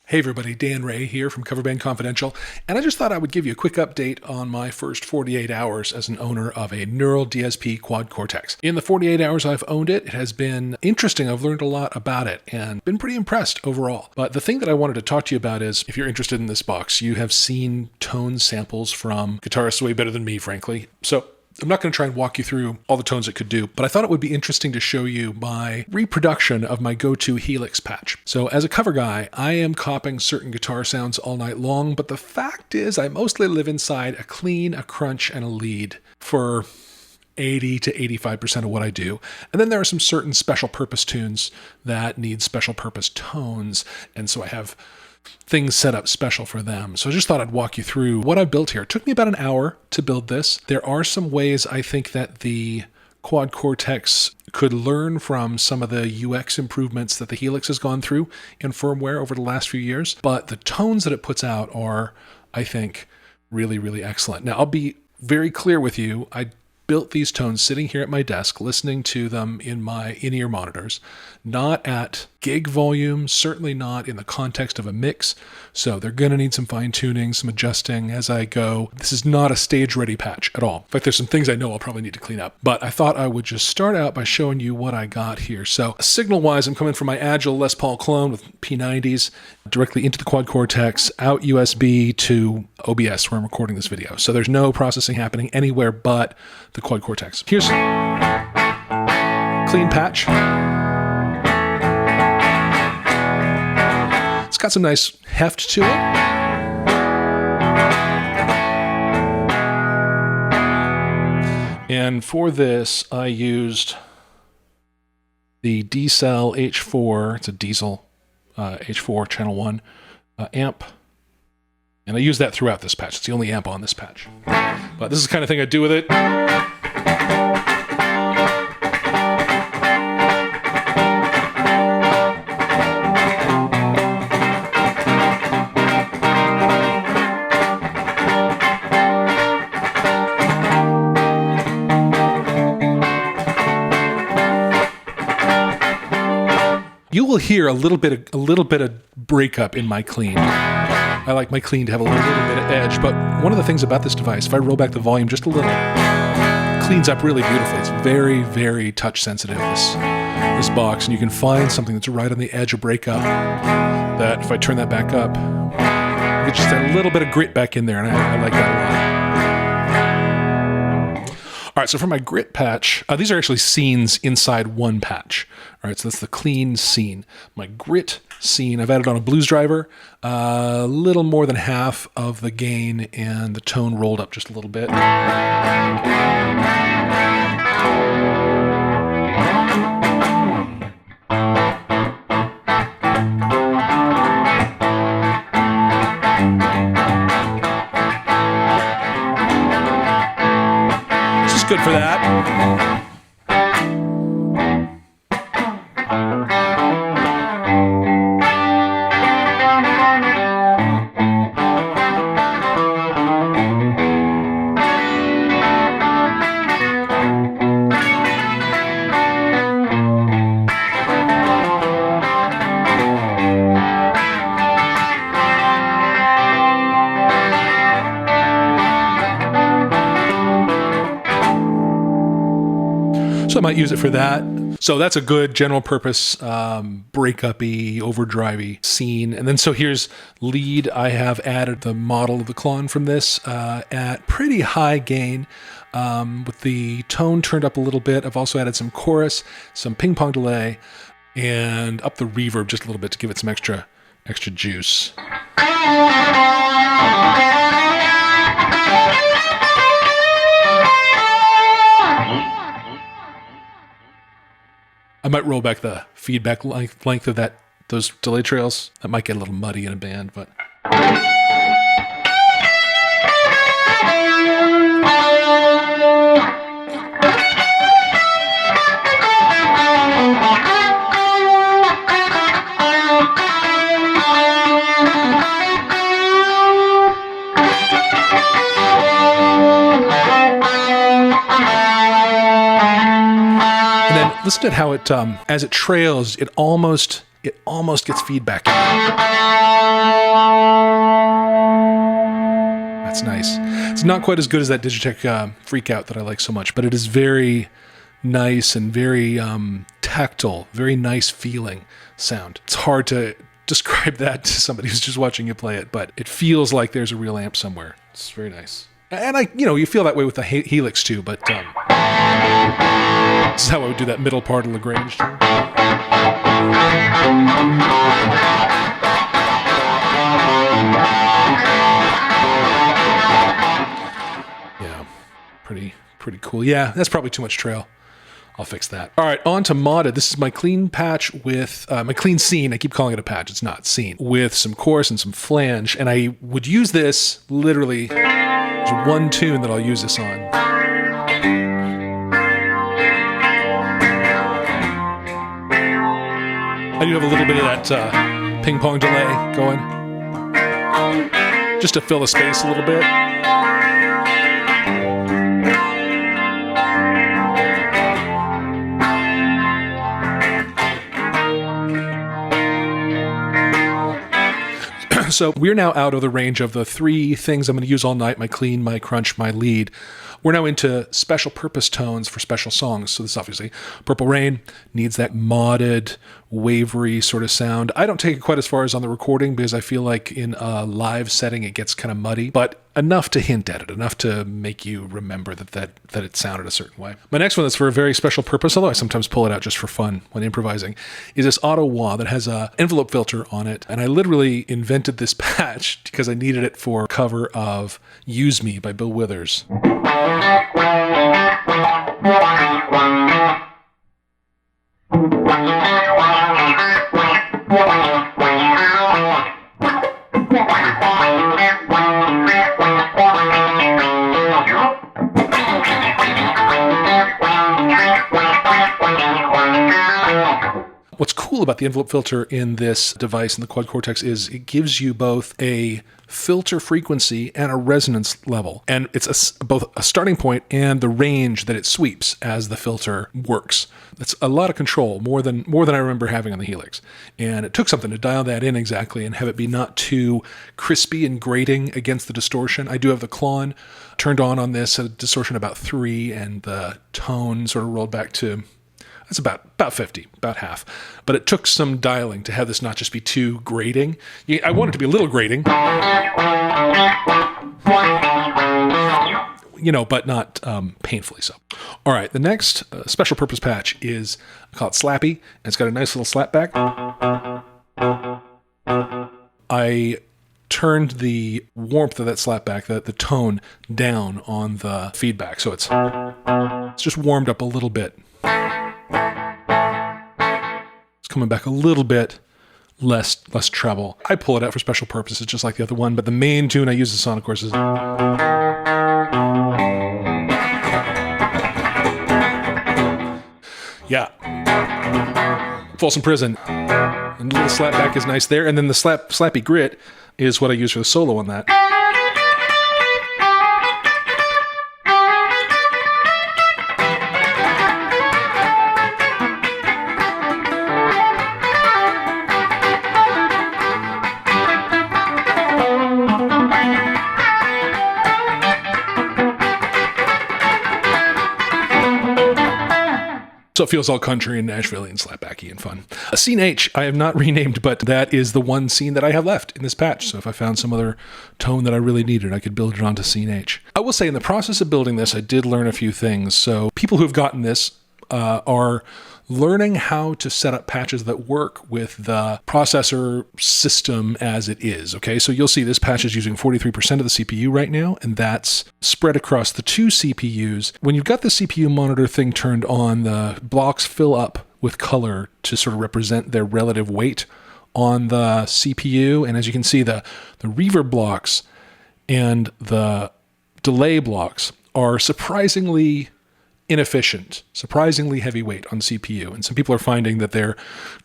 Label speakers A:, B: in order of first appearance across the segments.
A: Hey everybody, Dan Ray here from Cover Band Confidential, and I just thought I would give you a quick update on my first 48 hours as an owner of a Neural DSP Quad Cortex. In the 48 hours I've owned it, it has been interesting. I've learned a lot about it and been pretty impressed overall. But the thing that I wanted to talk to you about is, if you're interested in this box, you have seen tone samples from guitarists way better than me, frankly. So I'm not going to try and walk you through all the tones it could do, but I thought it would be interesting to show you my reproduction of my go-to Helix patch. So as a cover guy, I am copying certain guitar sounds all night long, but the fact is I mostly live inside a clean, a crunch, and a lead for 80 to 85% of what I do. And then there are some certain special purpose tunes that need special purpose tones, and so I have things set up special for them. So I just thought I'd walk you through what I've built here. It took me about an hour to build this. There are some ways I think that the Quad Cortex could learn from some of the UX improvements that the Helix has gone through in firmware over the last few years, but the tones that it puts out are, I think, really, really excellent. Now, I'll be very clear with you. I built these tones sitting here at my desk, listening to them in my in-ear monitors, not at gig volume, certainly not in the context of a mix. So they're going to need some fine-tuning, some adjusting as I go. This is not a stage-ready patch at all. In fact, there's some things I know I'll probably need to clean up. But I thought I would just start out by showing you what I got here. So signal-wise, I'm coming from my Agile Les Paul clone with P90s directly into the Quad Cortex, out USB to OBS where I'm recording this video. So there's no processing happening anywhere but the Quad Cortex. Here's clean patch. It's got some nice heft to it. And for this, I used the D-Cell H4. It's a diesel H4 channel 1 amp. And I use that throughout this patch. It's the only amp on this patch. But this is the kind of thing I do with it. You will hear a little bit of breakup in my clean. I like my clean to have a little bit of edge, but one of the things about this device, if I roll back the volume just a little, it cleans up really beautifully. It's very, very touch sensitive, this box, and you can find something that's right on the edge of breakup that if I turn that back up, you get just a little bit of grit back in there, and I like that a lot. All right, so for my grit patch, these are actually scenes inside one patch. All right, so that's the clean scene. My grit scene, I've added on a blues driver, a little more than half of the gain, and the tone rolled up just a little bit. Good for that. So I might use it for that. So that's a good general purpose breakup-y, overdrive-y scene. And then so here's lead. I have added the model of the clone from this at pretty high gain with the tone turned up a little bit. I've also added some chorus, some ping pong delay, and up the reverb just a little bit to give it some extra juice. I might roll back the feedback length of those delay trails. That might get a little muddy in a band, but. Listen to how it, as it trails, it almost gets feedback. It's not quite as good as that Digitech Freak Out that I like so much, but it is very nice and very tactile, very nice feeling sound. It's hard to describe that to somebody who's just watching you play it, but it feels like there's a real amp somewhere. It's very nice. And you feel that way with the Helix too, but this is how I would do that middle part of Lagrange too. Yeah, pretty cool. Yeah, that's probably too much trail. I'll fix that. All right, on to modded. This is my clean patch with my clean scene. I keep calling it a patch. It's not scene. With some chorus and some flange. And I would use this literally, there's one tune that I'll use this on. I do have a little bit of that ping pong delay going. Just to fill the space a little bit. So we're now out of the range of the three things I'm going to use all night, my clean, my crunch, my lead. We're now into special purpose tones for special songs. So this obviously, Purple Rain needs that modded, wavery sort of sound. I don't take it quite as far as on the recording because I feel like in a live setting it gets kind of muddy, but enough to hint at it, enough to make you remember that it sounded a certain way. My next one that's for a very special purpose, although I sometimes pull it out just for fun when improvising, is this auto wah that has a envelope filter on it. And I literally invented this patch because I needed it for a cover of Use Me by Bill Withers. What's cool about the envelope filter in this device, in the Quad Cortex, is it gives you both a filter frequency and a resonance level. And it's both a starting point and the range that it sweeps as the filter works. That's a lot of control, more than I remember having on the Helix. And it took something to dial that in exactly and have it be not too crispy and grating against the distortion. I do have the Klon turned on this, a distortion about 3, and the tone sort of rolled back to... That's about 50, about half. But it took some dialing to have this not just be too grating. I want it to be a little grating. But not painfully so. All right, the next special purpose patch is, I call it Slappy, and it's got a nice little slap back. I turned the warmth of that slapback, the tone, down on the feedback. So it's just warmed up a little bit. It's coming back a little bit less treble. I pull it out for special purposes, just like the other one, but the main tune I use this on, of course, is... Yeah. Folsom Prison. And the little slapback is nice there, and then the slappy grit is what I use for the solo on that. So it feels all country and Nashville-y and slapbacky and fun. Scene H, I have not renamed, but that is the one scene that I have left in this patch. So if I found some other tone that I really needed, I could build it onto Scene H. I will say in the process of building this, I did learn a few things. So people who have gotten this are learning how to set up patches that work with the processor system as it is, okay? So you'll see this patch is using 43% of the CPU right now, and that's spread across the two CPUs. When you've got the CPU monitor thing turned on, the blocks fill up with color to sort of represent their relative weight on the CPU, and as you can see, the reverb blocks and the delay blocks are surprisingly inefficient, surprisingly heavyweight on CPU. And some people are finding that they're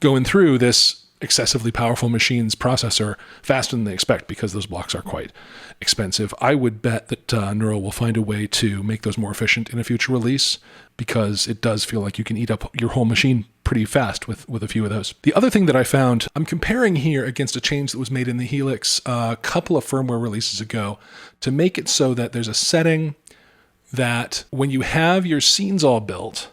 A: going through this excessively powerful machine's processor faster than they expect because those blocks are quite expensive. I would bet that Neural will find a way to make those more efficient in a future release, because it does feel like you can eat up your whole machine pretty fast with a few of those. The other thing that I found, I'm comparing here against a change that was made in the Helix a couple of firmware releases ago to make it so that there's a setting that when you have your scenes all built,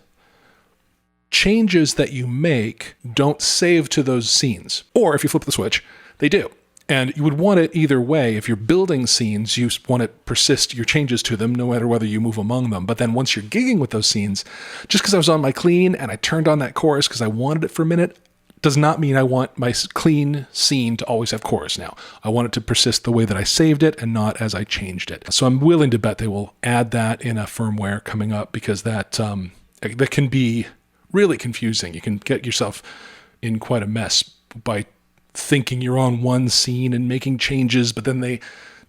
A: changes that you make don't save to those scenes. Or if you flip the switch, they do. And you would want it either way. If you're building scenes, you want to persist your changes to them, no matter whether you move among them. But then once you're gigging with those scenes, just because I was on my clean and I turned on that chorus because I wanted it for a minute, does not mean I want my clean scene to always have chorus now. I want it to persist the way that I saved it and not as I changed it. So I'm willing to bet they will add that in a firmware coming up, because that can be really confusing. You can get yourself in quite a mess by thinking you're on one scene and making changes, but then they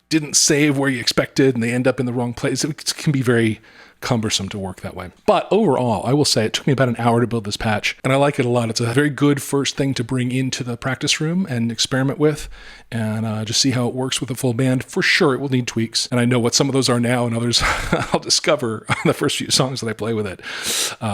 A: didn't save where you expected and they end up in the wrong place. It can be very cumbersome to work that way. But overall, I will say it took me about an hour to build this patch, and I like it a lot. It's a very good first thing to bring into the practice room and experiment with, and just see how it works with a full band. For sure, it will need tweaks, and I know what some of those are now, and others I'll discover on the first few songs that I play with it,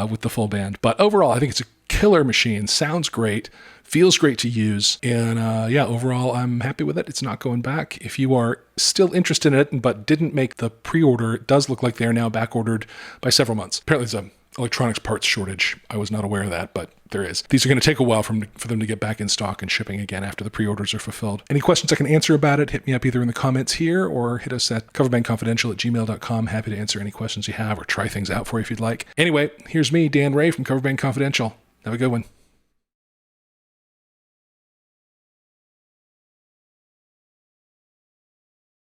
A: with the full band. But overall, I think it's a killer machine. Sounds great. Feels great to use. And overall, I'm happy with it. It's not going back. If you are still interested in it but didn't make the pre-order, it does look like they're now back-ordered by several months. Apparently there's an electronics parts shortage. I was not aware of that, but there is. These are going to take a while for them to get back in stock and shipping again after the pre-orders are fulfilled. Any questions I can answer about it, hit me up either in the comments here or hit us at coverbandconfidential@gmail.com. Happy to answer any questions you have or try things out for you if you'd like. Anyway, here's me, Dan Ray from Coverband Confidential. Have a good one.